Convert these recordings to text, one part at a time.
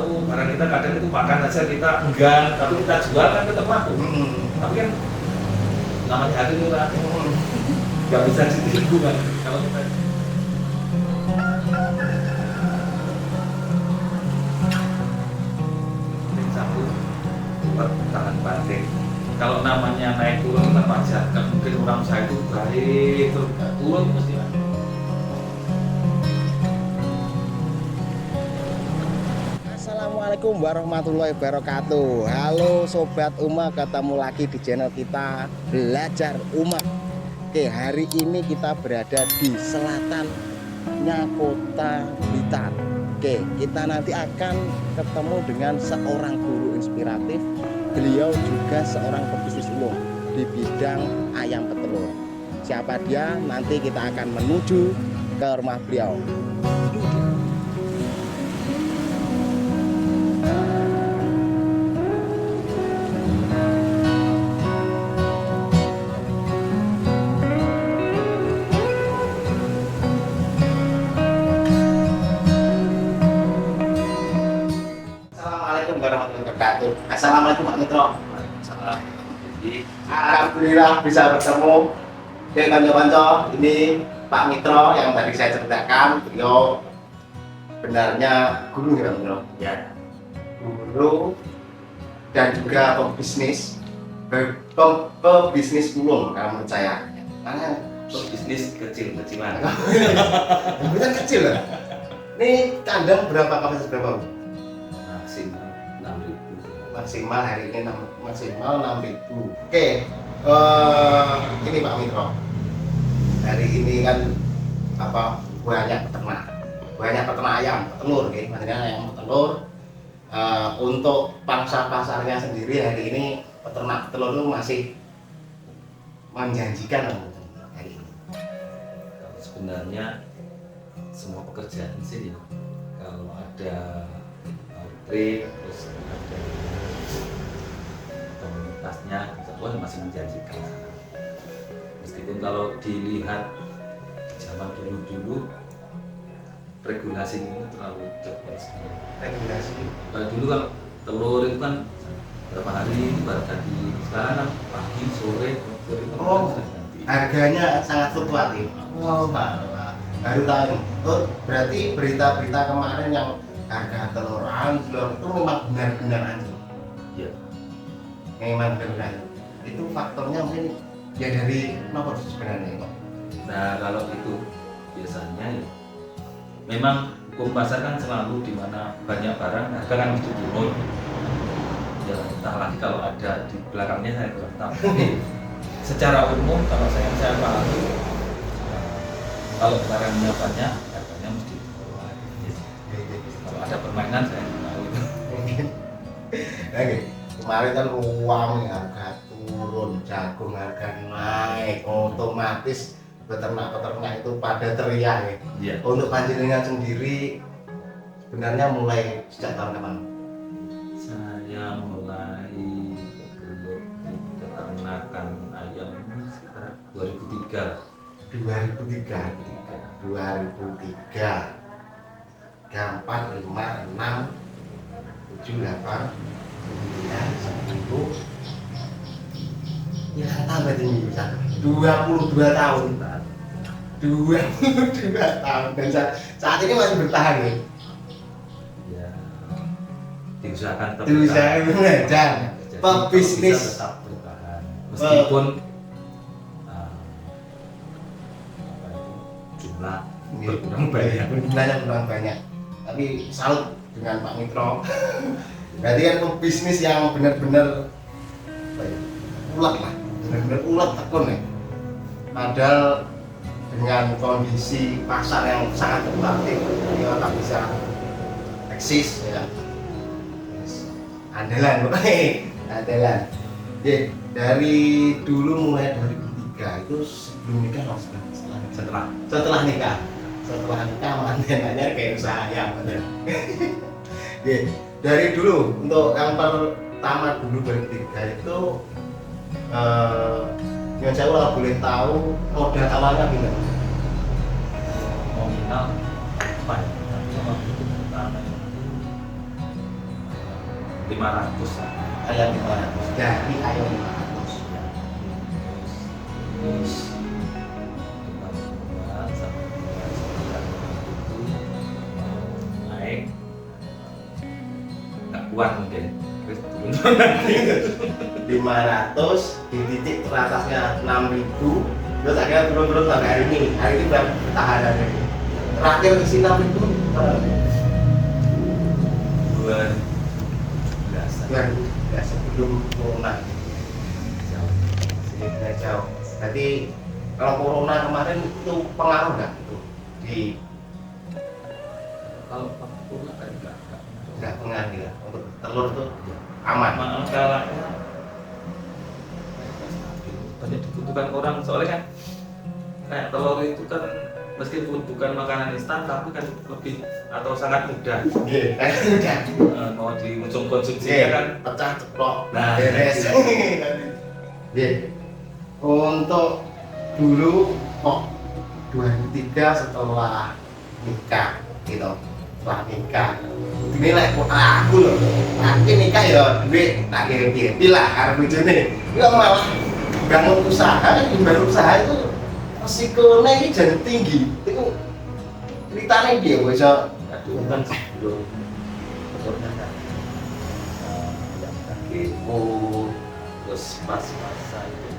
tahu barang kita kadang itu makan aja kita enggan, tapi kita jual kan tetap laku. Tapi kan namanya hati murah, nggak bisa ditipu kan kalau kita. Satu buat tangan batik. Kalau namanya naik turun kan wajar, kan mungkin orang saya itu baik terus nggak turun mesti kan. Assalamualaikum warahmatullahi wabarakatuh. Halo Sobat Uma, ketemu lagi di channel kita Belajar Uma. Oke, hari ini kita berada di selatannya kota Blitar. Oke, kita nanti akan ketemu dengan seorang guru inspiratif. Beliau juga seorang pebisnis ulung di bidang ayam petelur. Siapa dia? Nanti kita akan menuju ke rumah beliau. Assalamualaikum warahmatullahi wabarakatuh. Assalamualaikum Pak Mitro. Alhamdulillah bisa bertemu dengan kanca-kanca. Ini Pak Mitro yang tadi saya ceritakan. Beliau benarnya guru ya Pak Mitro. Ya, Guru dan juga pebisnis. Pebisnis ulung kalau menurut saya. Karena bisnis kecil-kecilan. bukan kecil lah. Ini kandang berapa kapasitas berapa? Maksimal 6.000. Maksimal hari ini maksimal 6.000. Oke, ini Pak Mitro. Hari ini kan banyak peternak ayam petelur, maksudnya ayam petelur. Untuk pangsa pasarnya sendiri hari ini peternak petelur itu masih menjanjikan hari ini. Sebenarnya semua pekerjaan sih ya, kalau ada pabrik terus ada komunitasnya semua masih menjanjikan. Meskipun kalau dilihat zaman dulu regulasi ini terlalu cepat sekali. Regulasi Dulu kalau telur itu kan berapa hari baru jadi, sekarang kan pagi sore itu Oh, sudah ganti. harganya sangat fluktuatif. Wow. Baru tahu. Oh, berarti berita-berita kemarin yang harga telur anjlok itu memang benar-benar anjlok. Iya. Memang benar. Itu faktornya mungkin ya dari apa sih sebenarnya kok? Nah kalau itu biasanya ya memang hukum pasar kan selalu di mana banyak barang harga kan mesti turun. Ya entah lagi kalau ada di belakangnya saya kurang tahu. Tapi secara umum kalau saya pahami kalau barangnya banyak harganya mesti turun. Kalau ada permainan saya nggak tahu itu. Oke, kemarin kan uang harga turun, jagung harga naik, otomatis peternak-peternak itu pada teriak ya. Iya. Untuk panjenengan sendiri sebenarnya mulai sejak tahun kapan? Saya mulai bergelut di peternakan ayam ini sekitar 2003. 2003. 2003. 4, 5, 6, 7, 8, 9, 10. Ya tambah tinggi bisa 22 tahun. 22 tahun dan saat ini masih bertahan ya. Ya, diusahakan tetap Diusahakan bertahan. dan Jadi pebisnis. kalau bisa tetap bertahan meskipun apa itu, jumlah berkurang banyak. Jumlahnya kurang banyak. Tapi salut dengan Pak Mitro. Berarti kan pebisnis yang benar-benar ulet lah, benar-benar ulet tekun ya. Padahal dengan kondisi pasar yang sangat fluktuatif, dia tak bisa eksis ya. Andalan, andalan. Ya, dari dulu mulai 2003 itu sebelum nikah atau setelah nikah mantenannya kayak usaha ayam bener. Ya, dari dulu untuk yang pertama dulu 2003 itu yang saya kalau boleh tahu modal awalnya gimana? Nominal apa ya? Sama itu pertama itu 500 lah. Ayam 500 dari ayam 500. Terus teman-teman sampai itu naik nggak kuat mungkin terus turun lagi 500 di titik teratasnya 6.000, terus akhirnya turun sampai hari ini bertahan hari ini. Terakhir isi 6.000 sebelum corona. Jauh. Jadi kalau corona kemarin itu pengaruh nggak itu di kalau aku nggak pengaruh ya untuk telur tuh aman. masalahnya banyak dibutuhkan orang soalnya kan kayak telur itu kan meskipun bukan makanan instan tapi kan lebih atau sangat mudah Udah. mau dikonsumsinya kan Pecah ceplok. Nah, Beres. Untuk dulu kok 2003 setelah nikah gitu, setelah nikah ini lah aku loh, aku nikah ya duit tak kirim lah karena bujone nggak malah bangun usaha itu resikonya ini jadi tinggi itu ceritanya dia bisa aduh kan sebelum telurnya kan yang KGO terus pas masa itu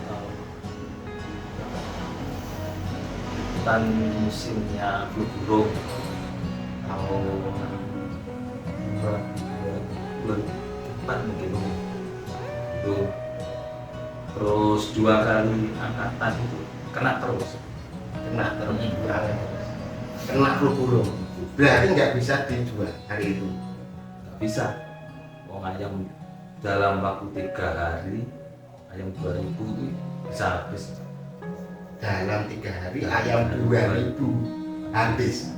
tahun musimnya flu burung bulan depan mungkin itu terus 2 kali angkatan itu kena terus kena flu burung berarti nggak bisa dijual hari itu. nggak bisa mau ayam dalam waktu 3 hari ayam 2000 itu bisa habis Dalam 3 hari ayam 2000 habis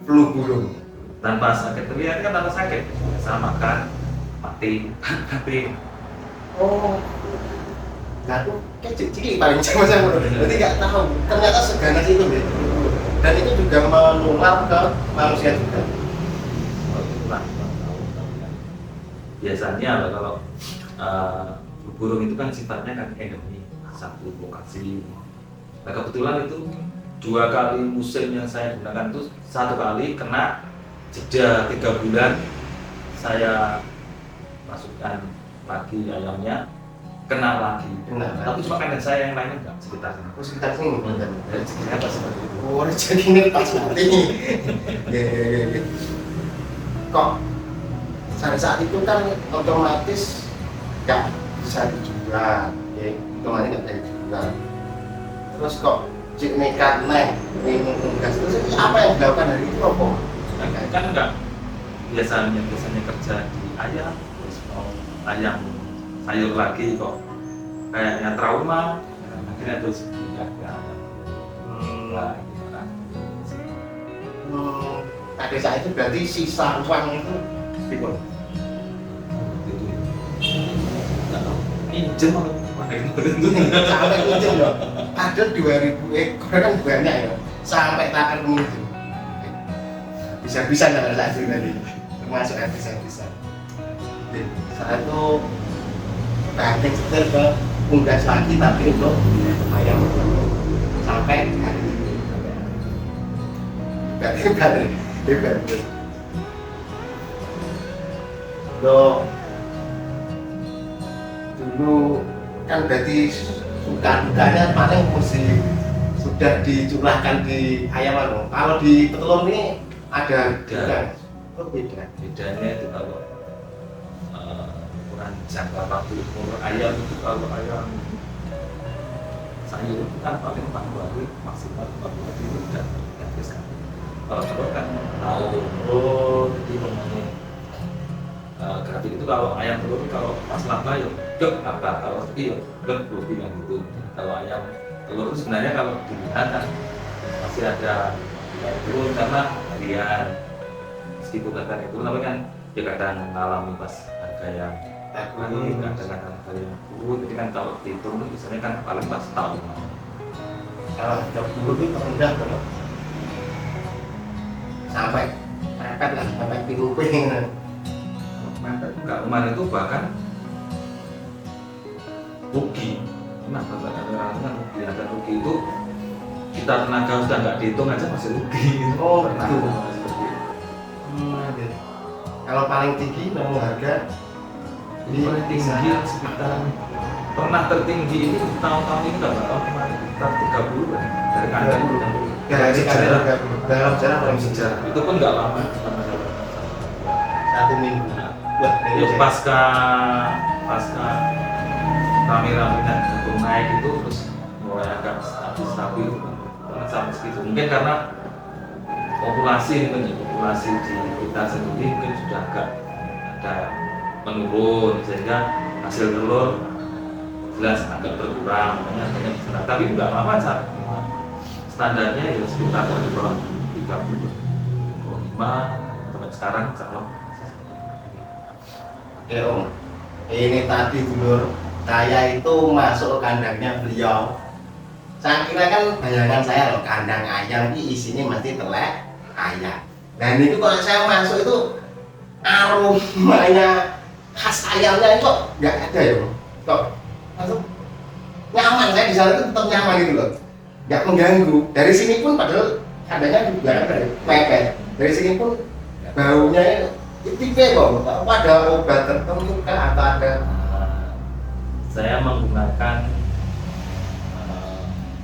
flu burung. tanpa sakit terlihat kan tanpa sakit sama makan mati tapi Oh, nah tuh kecil cili paling sama-sama. Jadi nggak tahu ternyata seganas itu gitu. Dan itu juga menular ke manusia juga. kalau itu kurang tahu tapi kan biasanya kalau flu burung itu kan sifatnya kan endemi satu lokasi. Nah kebetulan itu 2 kali musim yang saya gunakan itu 1 kali kena jeda 3 bulan saya masukkan lagi ayamnya kena lagi. Tapi cuma kandang saya yang lainnya enggak sekitarnya. Oh, sekitar sini. Dari sekitar apa seperti itu. Oh, jadi ini pas nanti. Ya. Kok saat itu kan otomatis nggak bisa dijual, ya otomatis nggak bisa dijual. Terus kok cik nekat minum gas terus apa yang dilakukan hari itu apa? Kan enggak biasanya kerja di ayam terus mau ayam sayur lagi kok kayaknya trauma akhirnya terus pindah ke ayam gimana Pada saat itu berarti sisa uang itu itu nggak tahu pinjem atau sampai pinjam loh. Ada 2000 ekor kan banyak ya sampai takkan pinjam. Bisa-bisa nggak saat itu tadi termasuk bisa. Saat itu banting setir ke unggas lagi tapi untuk ayam sampai hari ini. Berarti hebat. Lo dulu kan berarti suka-dukanya paling mesti sudah dicurahkan di ayam loh. Kalau di petelur ini ada beda. Bedanya itu kalau ukuran jangka waktu umur ayam itu kalau ayam sayur itu kan paling 4 hari maksimal 4 hari itu sudah habis kan. Kalau telur kan tahu jadi namanya grafik itu kalau ayam telur itu kalau pas lama ya apa kalau sepi ya bilang gitu. Kalau ayam telur itu sebenarnya kalau dilihat kan masih ada turun karena harian meskipun kadang itu tapi kan ya kadang mengalami pas harga yang naik kadang harga yang turun jadi kan kalau dihitung itu biasanya kan paling pas tahun Kalau harga buruk itu rendah kalau sampai mepet lah sampai pinggul mepet enggak. Kemarin itu bahkan rugi. Kenapa kan rugi? Ada rugi itu kita tenaga sudah nggak dihitung aja masih rugi. Oh, pernah gitu. seperti itu. Gitu. Kalau paling tinggi memang harga Ini paling tinggi sekitar pernah tertinggi ini tahun-tahun ini nggak tahu kemarin sekitar 30 kan dari kandang dari sejarah dalam sejarah paling sejarah itu pun nggak lama 1 minggu. Wah, ya pasca rame-ramenya untuk naik itu terus mulai agak stabil karena sampai segitu mungkin karena populasi di kita sendiri mungkin sudah agak ada menurun sehingga hasil telur jelas agak berkurang makanya harganya besar tapi nggak lama standarnya ya sekitar di bawah 35 sampai sekarang calon. Ya Om, ini tadi dulur saya itu masuk ke kandangnya beliau. Saya kira kan bayangan saya loh kandang ayam ini isinya mesti telek ayam. Dan itu kalau saya masuk itu aromanya khas ayamnya itu nggak ada ya Om. Kok masuk nyaman, saya di sana itu tetap nyaman gitu loh, nggak mengganggu. Dari sini pun padahal kandangnya juga mepet. Dari sini pun baunya tipe kok, ada obat tertentu kah atau ada? Saya menggunakan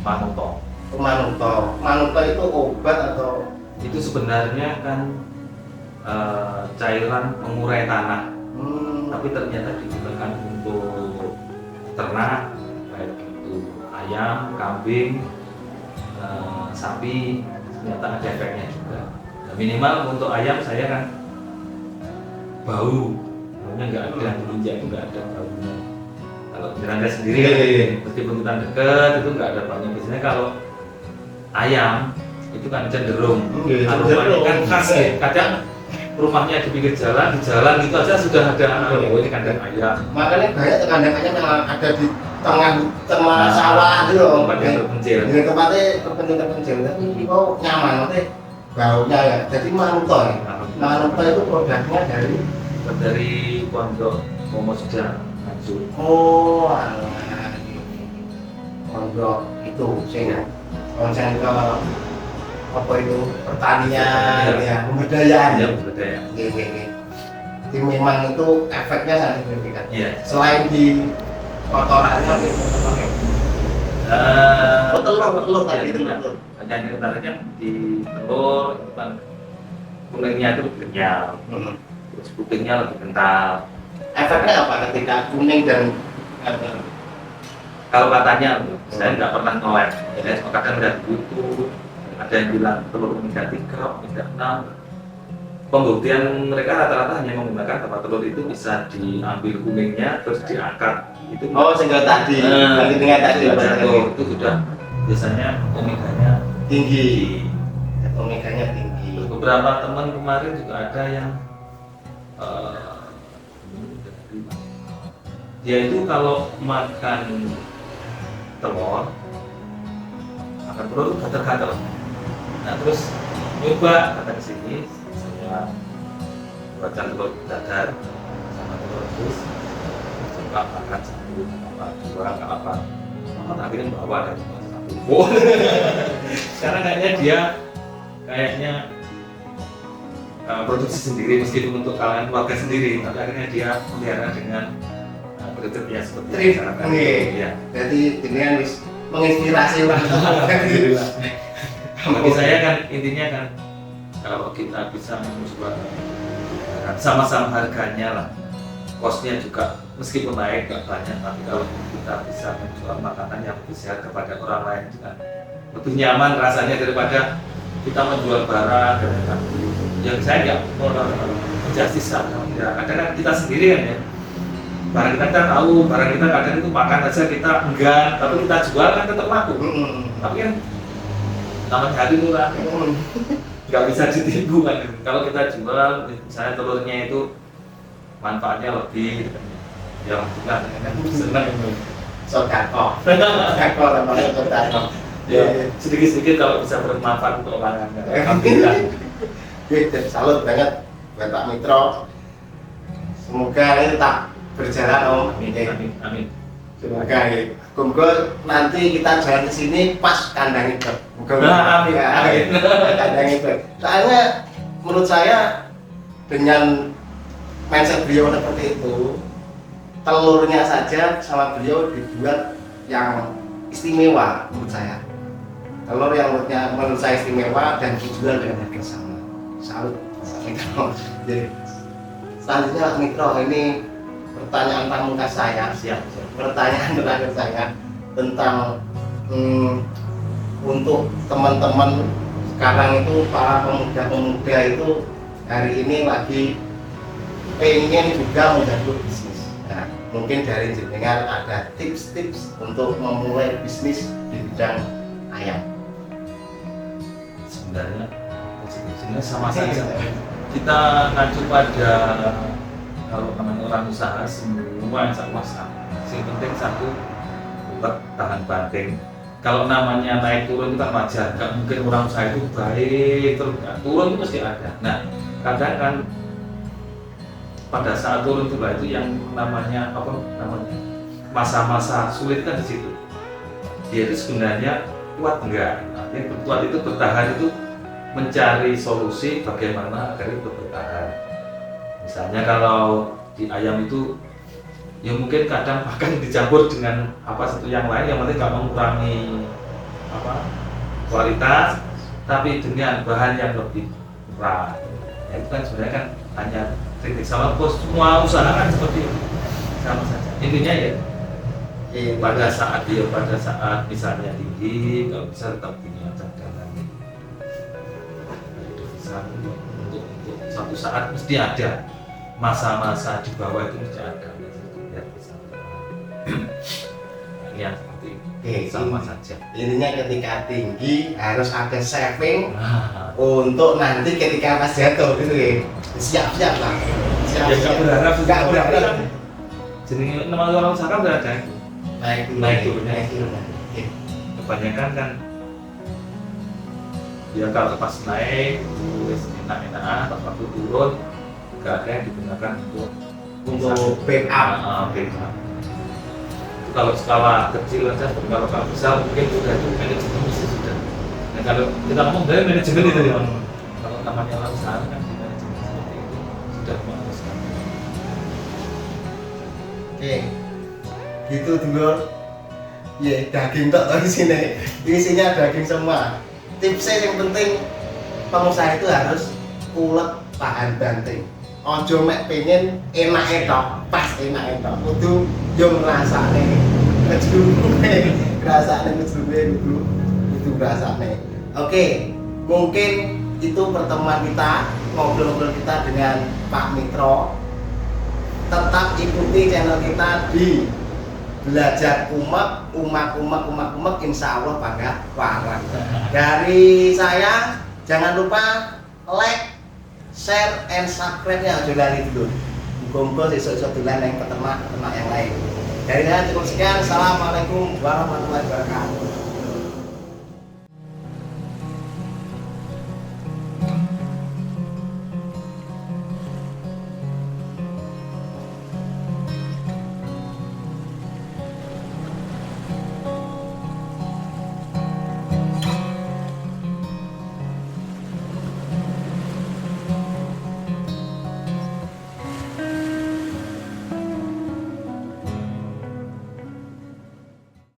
Manuto. Manuto itu obat atau? Itu sebenarnya kan cairan pengurai tanah, tapi ternyata digunakan untuk ternak baik itu ayam, kambing, sapi, ternyata ada efeknya juga. Nah, minimal untuk ayam saya kan baunya nggak ada, menginjak nggak ada baunya. Kalau Miranda sendiri kan meskipun kita dekat itu nggak ada baunya. Biasanya kalau ayam itu kan cenderung aromanya kan khas ya. Kadang rumahnya di pinggir jalan, di jalan gitu aja sudah ada oh ini kandang ayam. Makanya banyak kandang ayam yang ada di tengah sawah gitu loh. Tempat yang terpencil. Dengan tempatnya terpencil tapi kok nyaman nanti baunya ya. Jadi Manuto ya. Manuto itu produknya dari Pondok Momosja Nganjuk. Oh, alah. Pondok itu saya konsen ke apa itu pertanian ya, pemberdayaan Ya, budaya. Oke. Jadi memang itu efeknya sangat signifikan. Iya. Selain di kotorannya gitu. Telur tadi itu telur. Hanya diantaranya di telur itu kan kuningnya itu lebih kenyal, terus putihnya lebih kental. Efeknya apa ketika kuning dan Kalau katanya, saya nggak pernah nge-lab. Jadi kadang ada butuh, ada yang bilang telur omega 3, omega 6. Pembuktian mereka rata-rata hanya menggunakan bahwa telur itu bisa diambil kuningnya terus diangkat. Itu sehingga tadi, dengan tadi itu sudah biasanya omeganya tinggi. Omeganya tinggi. Beberapa teman kemarin juga ada yang dia itu kalau makan telur gatal-gatal. Nah terus nyoba kata kesini saya buatkan telur dadar sama telur rebus coba makan satu apa dua apa akhirnya bawa ada cuma satu. Sekarang kayaknya produksi sendiri meskipun untuk kalangan keluarga sendiri tapi akhirnya dia melihara dengan ya seperti ya. Jadi ini menginspirasi lah. Bagi saya kan intinya kan kalau kita bisa mencoba sama-sama harganya lah, kosnya juga meskipun naik gak banyak, tapi kalau kita bisa menjual makanan yang lebih sehat kepada orang lain juga lebih nyaman rasanya daripada kita menjual barang yang saya nggak mau justice kadang kan kita sendiri kan ya. Barang kita tahu, barang kita kadang itu makan aja kita enggak, tapi kita jual kan tetap laku. Tapi kan namanya hari murah, nggak bisa ditipu kan. Kalau kita jual, misalnya telurnya itu manfaatnya lebih, ya juga senang. Sodako namanya sodako. Ya sedikit-sedikit kalau bisa bermanfaat untuk orang lain. Alhamdulillah. Salut banget buat Pak Mitro. Semoga ini tetap berjalan Om. Amin, amin, amin. Semoga ya. Semoga nanti kita jalan ke sini pas kandang itu. Amin, amin. Kandang itu. Soalnya menurut saya dengan mindset beliau seperti itu, telurnya saja sama beliau dibuat yang istimewa menurut saya. Telur yang menurut saya istimewa dan dijual dengan harga sama. Salut. Jadi selanjutnya Mas Mitro, ini pertanyaan pamungkas saya. Siap. Pertanyaan terakhir saya tentang untuk teman-teman sekarang itu, para pemuda-pemuda itu hari ini lagi pengen juga menjadi bisnis. Nah, mungkin dari jenengan ada tips-tips untuk memulai bisnis di bidang ayam. Sebenarnya sama saja. Kita ngacu pada kalau namanya orang usaha, semua yang sama. Yang penting satu, tetap tahan banting. Kalau namanya naik turun itu kan wajar, nggak mungkin orang usaha itu baik terus turun itu pasti ada. Nah, kadang kan pada saat turun itu yang namanya masa-masa sulit kan di situ. Dia itu sebenarnya kuat enggak? Artinya kuat itu bertahan itu mencari solusi bagaimana agar itu bertahan. Misalnya kalau di ayam itu ya mungkin kadang bahkan dicampur dengan satu yang lain yang penting nggak mengurangi kualitas, tapi dengan bahan yang lebih murah. Ya, itu kan sebenarnya kan hanya teknik, sama bos, semua usaha kan seperti itu, sama saja. Intinya ya pada saat misalnya tinggi, kalau bisa tetap punya cadangan. Untuk satu saat mesti ada masa-masa di bawah itu mesti ada. Yang seperti sama saja. Intinya ketika tinggi harus ada saving untuk nanti ketika pas jatuh gitu ya. Siap-siap lah. Nggak berharap. Jadi nama orang usaha kan berada naik turunnya. Kebanyakan kan ya kalau pas naik tulis enak-enakan, pas waktu turun nggak ada yang digunakan untuk backup. Kalau skala kecil saja, kalau besar mungkin sudah itu manajemen bisnis sudah. Nah, kalau kita ngomong dari manajemen itu ya, kalau namanya orang usaha kan di manajemen seperti itu sudah mengharuskan. Oke, gitu dulu. Ya daging tak di sini, isinya daging semua. Tipsnya yang penting pengusaha itu harus ulet tahan banting. Ojo mek pengen enak etok, pas enak etok. Kudu yo ngrasane kejrune, kudu ngrasane. Oke, mungkin itu pertemuan kita, ngobrol-ngobrol kita dengan Pak Mitro. Tetap ikuti channel kita di Belajar Umak, insya Allah pada parang. Dari saya, jangan lupa like, share, and subscribe-nya aja lali dulu. Muga-muga sesuk-sesuk dolan yang peternak yang lain. Dari saya cukup sekian. Assalamualaikum warahmatullahi wabarakatuh.